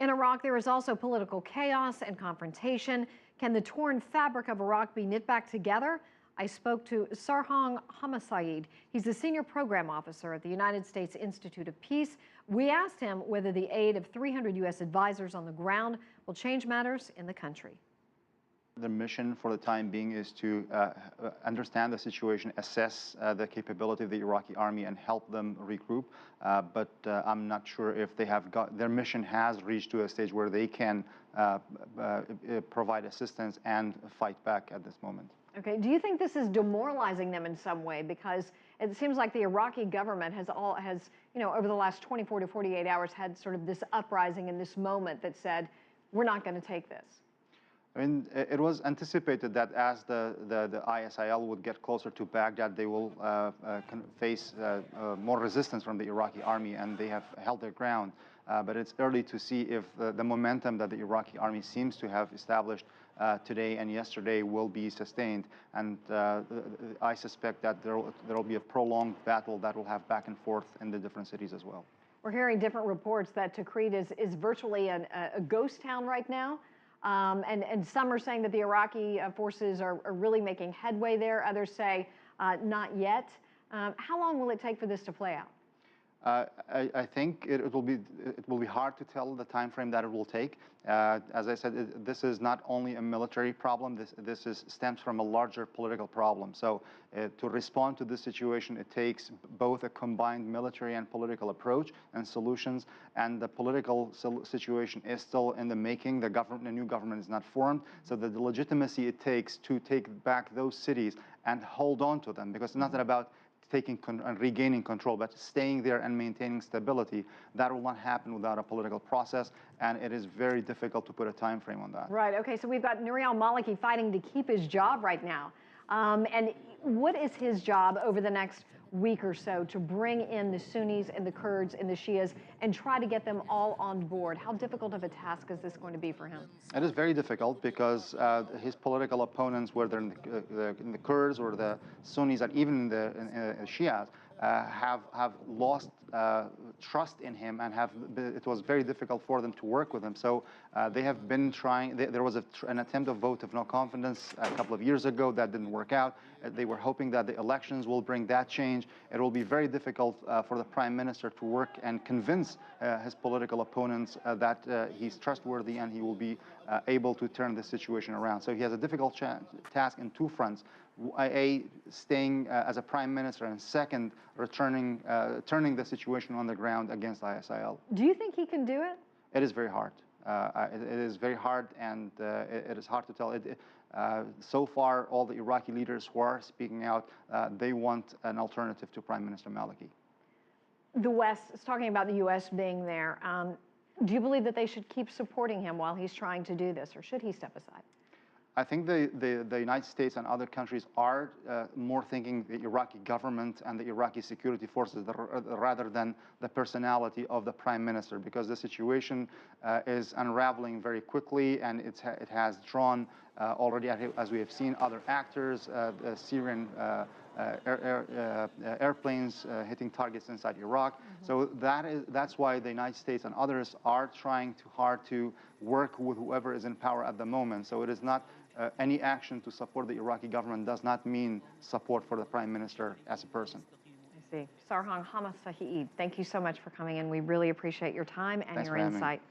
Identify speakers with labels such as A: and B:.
A: In Iraq, there is also political chaos and confrontation. Can the torn fabric of Iraq be knit back together? I spoke to Sar-hang Hama-saeed. He's the senior program officer at the United States Institute of Peace. We asked him whether the aid of 300 U.S. advisors on the ground will change matters in the country.
B: The mission for the time being is to understand the situation, assess the capability of the Iraqi army and help them regroup. But I'm not sure if they have their mission has reached to a stage where they can provide assistance and fight back at this moment.
A: Okay, do you think this is demoralizing them in some way? Because it seems like the Iraqi government has over the last 24 to 48 hours had sort of this uprising in this moment that said, we're not going to take this.
B: I mean, it was anticipated that as the ISIL would get closer to Baghdad, they will face more resistance from the Iraqi army, and they have held their ground. But it's early to see if the momentum that the Iraqi army seems to have established today and yesterday will be sustained. And I suspect that there will be a prolonged battle that will have back and forth in the different cities as well.
A: We're hearing different reports that Tikrit is virtually a ghost town right now. And some are saying that the Iraqi forces are really making headway there. Others say not yet. How long will it take for this to play out?
B: I think it will be hard to tell the time frame that it will take. As I said, this is not only a military problem. This stems from a larger political problem. So to respond to this situation, it takes both a combined military and political approach and solutions. And the political situation is still in the making. The new government is not formed. So the legitimacy it takes to take back those cities and hold on to them, because it's not about taking and regaining control, but staying there and maintaining stability. That will not happen without a political process, and it is very difficult to put a time frame on that.
A: Right, okay, so we've got Maliki fighting to keep his job right now. And what is his job over the next week or so to bring in the Sunnis and the Kurds and the Shias and try to get them all on board? How difficult of a task is this going to be for him?
B: It is very difficult because his political opponents, whether in the Kurds or the Sunnis and even the Shias, have lost trust in him, and it was very difficult for them to work with him. So they have been trying. There was an attempt of vote of no confidence a couple of years ago that didn't work out. They were hoping that the elections will bring that change. It will be very difficult for the prime minister to work and convince his political opponents that he's trustworthy and he will be able to turn the situation around. So he has a difficult task in two fronts. A, staying as a prime minister, and second, turning the situation on the ground against ISIL.
A: Do you think he can do it?
B: It is very hard. It is very hard, and it is hard to tell. So far, all the Iraqi leaders who are speaking out, they want an alternative to Prime Minister Maliki.
A: The West is talking about the U.S. being there. Do you believe that they should keep supporting him while he's trying to do this, or should he step aside?
B: I think the United States and other countries are more thinking the Iraqi government and the Iraqi security forces rather than the personality of the prime minister, because the situation is unraveling very quickly, and it has drawn already, as we have seen, other actors, the Syrian airplanes hitting targets inside Iraq. So that's why the United States and others are trying hard to work with whoever is in power at the moment. So it is not any action to support the Iraqi government does not mean support for the prime minister as a person.
A: I see. Sar-hang Hama-saeed, thank you so much for coming in. We really appreciate your time and your insight.